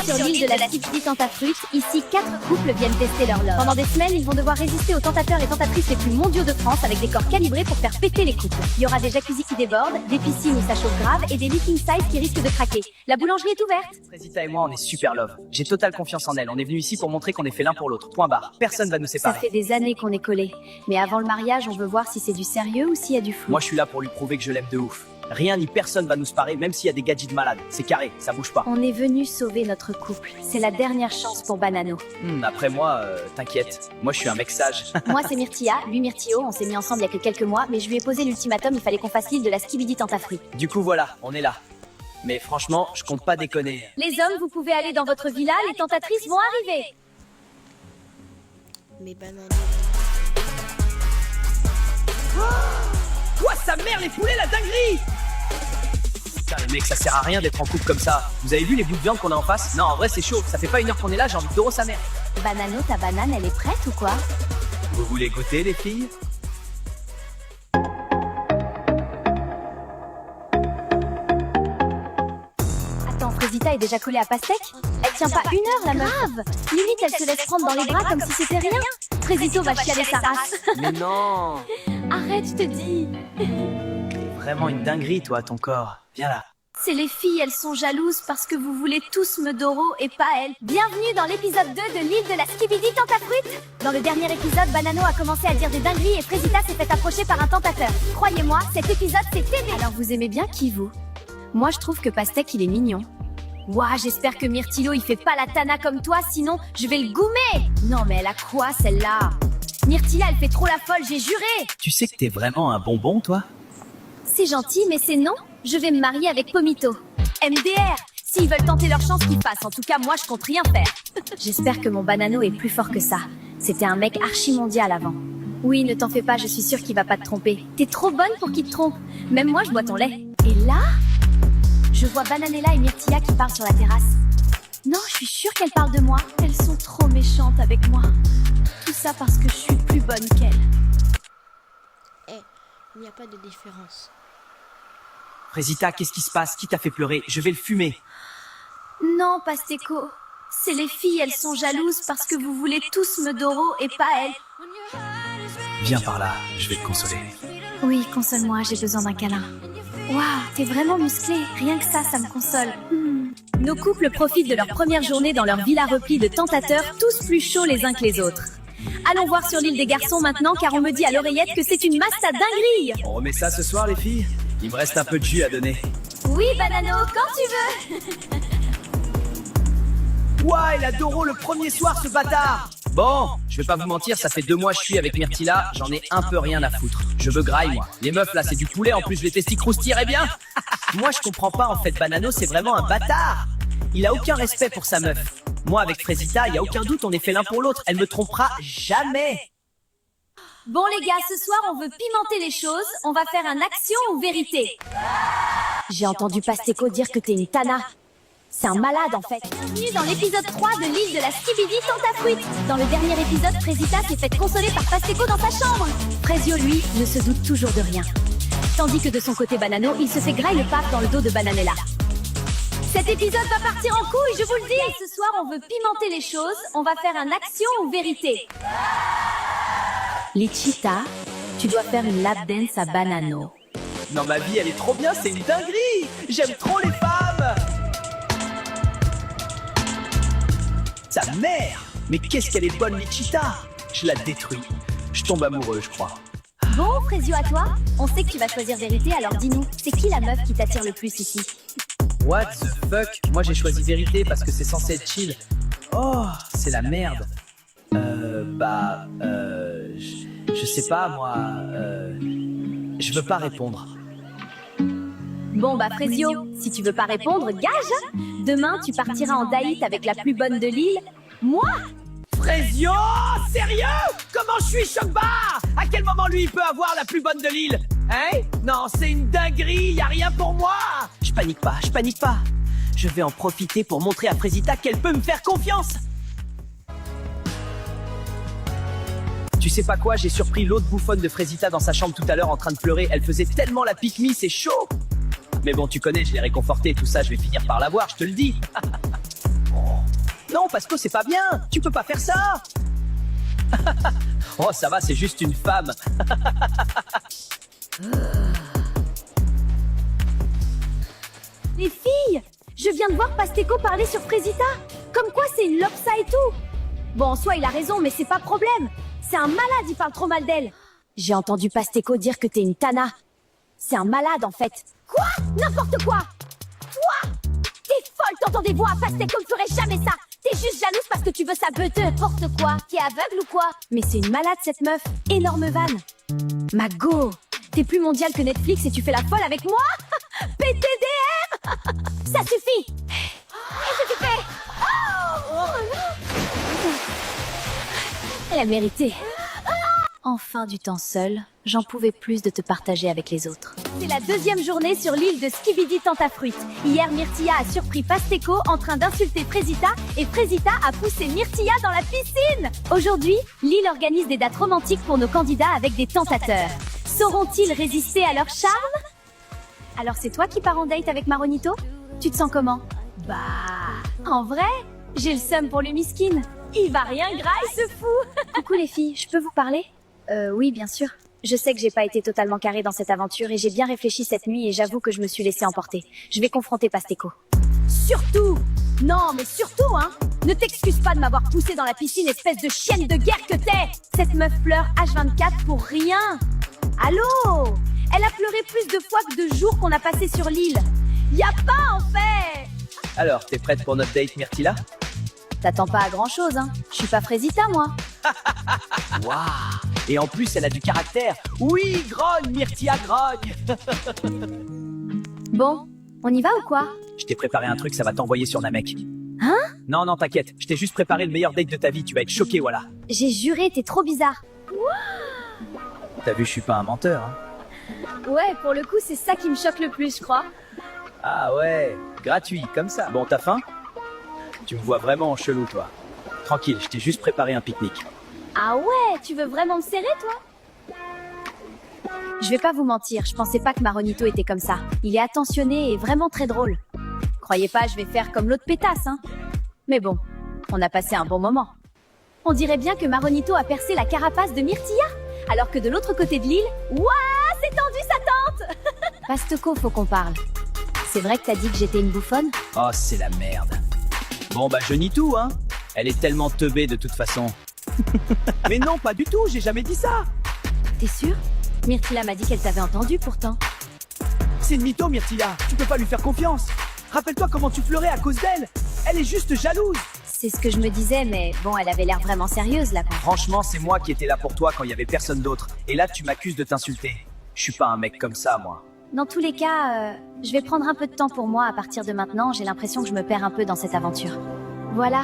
sur l'île de la Skibidi Tentafruit. Ici, 4 couples viennent tester leur love. Pendant des semaines, ils vont devoir résister aux tentateurs et tentatrices les plus mondiaux de France avec des corps calibrés pour faire péter les couples. Il y aura des jacuzzis qui débordent, des piscines où ça chauffe grave et des lits king size qui risquent de craquer. La boulangerie est ouverte. Frézita et moi, on est super love. J'ai totale confiance en elle. On est venu ici pour montrer qu'on est fait l'un pour l'autre. Point barre. Personne va nous Ça séparer. fait des années qu'on est collés. Mais avant le mariage, on veut voir si c'est du sérieux ou s'il y a du flou. Moi, je suis là pour lui prouver que je l'aime de ouf. Rien ni personne va nous séparer, même s'il y a des gadgets malades. C'est carré, ça bouge pas. On est venu sauver notre couple. C'est la dernière chance pour Banano. Après moi, t'inquiète. Moi, je suis un mec sage. Moi, c'est Myrtilla, lui Myrtio. On s'est mis ensemble il y a que quelques mois, mais je lui ai posé l'ultimatum, il fallait qu'on fasse l'île de la Skibidi Tentafruit. Du coup, voilà, on est là. Mais franchement, je compte pas déconner. Les hommes, vous pouvez aller dans votre villa, les tentatrices vont arriver. Mais banane. Quoi, sa mère, les poulets, la dinguerie! Putain, les mecs, ça sert à rien d'être en couple comme ça. Vous avez vu les bouts de viande qu'on a en face? Non, en vrai, c'est chaud. Ça fait pas 1 heure qu'on est là, j'ai envie de doro sa mère. Banano, ta banane, elle est prête ou quoi? Vous voulez goûter, les filles? Attends, Frézita est déjà collée à pastèque? Elle tient pas 1 heure, la meuf. Grave. Limite, elle se laisse prendre dans les bras comme si c'était rien. Frézito va chialer sa race. Mais non! Arrête, je te dis. Vraiment une dinguerie, toi, ton corps. Viens là. C'est les filles, elles sont jalouses parce que vous voulez tous me doro et pas elles. Bienvenue dans l'épisode 2 de l'île de la Skibidi Tentafruit. Dans le dernier épisode, Banano a commencé à dire des dingueries et Frézita s'est fait approcher par un tentateur. Croyez-moi, cet épisode c'est TV. Alors vous aimez bien qui, vous? Moi je trouve que Pastèque il est mignon. Ouah, j'espère que Myrtillo il fait pas la tana comme toi, sinon je vais le goumer. Non mais elle a quoi celle-là? Myrtilla elle fait trop la folle, j'ai juré. Tu sais que t'es vraiment un bonbon, toi? C'est gentil, mais c'est non. Je vais me marier avec Pomito. MDR. S'ils veulent tenter leur chance, qu'ils fassent. En tout cas, moi, je compte rien faire. J'espère que mon Banano est plus fort que ça. C'était un mec archi-mondial avant. Oui, ne t'en fais pas, je suis sûre qu'il va pas te tromper. T'es trop bonne pour qu'il te trompe. Même moi, je bois ton lait. Et là, je vois Bananella et Myrtilla qui parlent sur la terrasse. Non, je suis sûre qu'elles parlent de moi. Elles sont trop méchantes avec moi. Tout ça parce que je suis plus bonne qu'elles. Il n'y a pas de différence. Frézita, qu'est-ce qui se passe? Qui t'a fait pleurer? Je vais le fumer. Non, Pasteco. C'est les filles, elles sont jalouses parce que vous voulez tous me doro et pas elles. Viens par là, je vais te consoler. Oui, console-moi, j'ai besoin d'un câlin. Waouh, t'es vraiment musclé. Rien que ça me console. Nos couples profitent de leur première journée dans leur villa replie de tentateurs, tous plus chauds les uns que les autres. Allons voir sur l'île des garçons maintenant, car on me dit à l'oreillette que c'est une masse à dinguerie. On remet ça ce soir, les filles? Il me reste un peu de jus à donner. Oui, Banano, quand tu veux. Ouah, il a Doro le premier soir, ce bâtard! Bon, je vais pas vous mentir, ça fait 2 mois que je suis avec Myrtilla, j'en ai un peu rien à foutre. Je veux graille, moi. Les meufs, là, c'est du poulet, en plus, les testis croustilleraient bien. Moi, je comprends pas, en fait, Banano, c'est vraiment un bâtard. Il a aucun respect pour sa meuf. Moi, avec Frézita, y a aucun doute, on est fait l'un pour l'autre. Elle me trompera jamais. Bon les gars, ce soir on veut pimenter les choses, on va faire un action ou vérité. J'ai entendu Pasteco dire que t'es une tana. C'est un malade en fait. Bienvenue dans l'épisode 3 de l'île de la Skibidi Tentafruit. Dans le dernier épisode, Frézita s'est faite consoler par Pasteco dans sa chambre. Frezio, lui, ne se doute toujours de rien. Tandis que de son côté Banano, il se fait graille le pape dans le dos de Bananella. Cet épisode va partir en couille, je vous le dis. Ce soir on veut pimenter les choses, on va faire un action ou vérité. Lichita, tu dois faire une lap dance à Banano. Non, ma vie, elle est trop bien, c'est une dinguerie. J'aime trop les femmes. Sa mère. Mais qu'est-ce qu'elle est bonne, Lichita. Je la détruis. Je tombe amoureux, je crois. Bon, Frezio, à toi. On sait que tu vas choisir vérité, alors dis-nous, c'est qui la meuf qui t'attire le plus ici? What the fuck? Moi, j'ai choisi vérité parce que c'est censé être chill. Oh, c'est la merde. Je sais pas, moi, je veux pas répondre. Bon bah Frezio, si tu veux pas répondre, gage. Demain, tu partiras en date avec la plus bonne de l'île. Moi? Frezio, sérieux? Comment je suis choc-barre? À quel moment lui il peut avoir la plus bonne de l'île? Hein? Non, c'est une dinguerie, y a rien pour moi. Je panique pas, je panique pas. Je vais en profiter pour montrer à Frézita qu'elle peut me faire confiance. Tu sais pas quoi, j'ai surpris l'autre bouffonne de Frézita dans sa chambre tout à l'heure en train de pleurer. Elle faisait tellement la pique-me, c'est chaud. Mais bon, tu connais, je l'ai réconfortée, tout ça, je vais finir par l'avoir, je te le dis. Non, Pasco, c'est pas bien. Tu peux pas faire ça. Oh, ça va, c'est juste une femme. Les filles, je viens de voir Pasteco parler sur Fresita. Comme quoi c'est une lopsa et tout. Bon, en soi, il a raison, mais c'est pas problème. C'est un malade, il parle trop mal d'elle. J'ai entendu Pasteco dire que t'es une tana. C'est un malade, en fait. Quoi? N'importe quoi. Toi? T'es folle, t'entends des voix. Pasteco ne ferait jamais ça. T'es juste jalouse parce que tu veux sa beuteuse. N'importe quoi. T'es aveugle ou quoi? Mais c'est une malade, cette meuf. Énorme vanne. Mago, t'es plus mondial que Netflix et tu fais la folle avec moi? PTDM. Ça suffit. Qu'est-ce que tu fais? Elle a mérité. Enfin du temps seul, j'en pouvais plus de te partager avec les autres. C'est la deuxième journée sur l'île de Skibidi Tentafruit. Hier, Myrtilla a surpris Pasteco en train d'insulter Fresita et Fresita a poussé Myrtilla dans la piscine. Aujourd'hui, l'île organise des dates romantiques pour nos candidats avec des tentateurs. Sauront-ils résister à leur charme? Alors c'est toi qui pars en date avec Maronito? Tu te sens comment? Bah, en vrai, j'ai le seum pour le miskin. Il va rien gras, il se fout. Coucou les filles, je peux vous parler? Oui, bien sûr. Je sais que j'ai pas été totalement carrée dans cette aventure et j'ai bien réfléchi cette nuit et j'avoue que je me suis laissée emporter. Je vais confronter Pasteco. Surtout! Non, mais surtout, hein! Ne t'excuse pas de m'avoir poussée dans la piscine, espèce de chienne de guerre que t'es! Cette meuf pleure H24 pour rien! Allô? Elle a pleuré plus de fois que de jours qu'on a passé sur l'île. Y a pas, en fait! Alors, t'es prête pour notre date, Myrtilla? T'attends pas à grand-chose, hein? Je suis pas Frésita, moi. Waouh! Et en plus, elle a du caractère. Oui, grogne, Myrtilla, grogne. Bon, on y va ou quoi? Je t'ai préparé un truc, ça va t'envoyer sur Namek. Hein? Non, non, t'inquiète. Je t'ai juste préparé le meilleur date de ta vie. Tu vas être choqué, voilà. J'ai juré, t'es trop bizarre. T'as vu, je suis pas un menteur, hein. Ouais, pour le coup, c'est ça qui me choque le plus, je crois. Ah ouais, gratuit, comme ça. Bon, t'as faim? Tu me vois vraiment en chelou, toi. Tranquille, je t'ai juste préparé un pique-nique. Ah ouais, tu veux vraiment me serrer, toi? Je vais pas vous mentir, je pensais pas que Maronito était comme ça. Il est attentionné et vraiment très drôle. Croyez pas, je vais faire comme l'autre pétasse, hein. Mais bon, on a passé un bon moment. On dirait bien que Maronito a percé la carapace de Myrtilla, alors que de l'autre côté de l'île, ouah, c'est tendu sa tente. Pasteco, faut qu'on parle. C'est vrai que t'as dit que j'étais une bouffonne? Oh, c'est la merde. Bon, bah, je nie tout, hein. Elle est tellement teubée de toute façon. Mais non, pas du tout, j'ai jamais dit ça. T'es sûr? Myrtilla m'a dit qu'elle t'avait entendu pourtant. C'est une mytho, Myrtilla. Tu peux pas lui faire confiance. Rappelle-toi comment tu pleurais à cause d'elle. Elle est juste jalouse. C'est ce que je me disais, mais bon, elle avait l'air vraiment sérieuse là. Franchement, c'est moi qui étais là pour toi quand il y avait personne d'autre. Et là, tu m'accuses de t'insulter. Je suis pas un mec comme ça, moi. Dans tous les cas, je vais prendre un peu de temps pour moi à partir de maintenant. J'ai l'impression que je me perds un peu dans cette aventure. Voilà,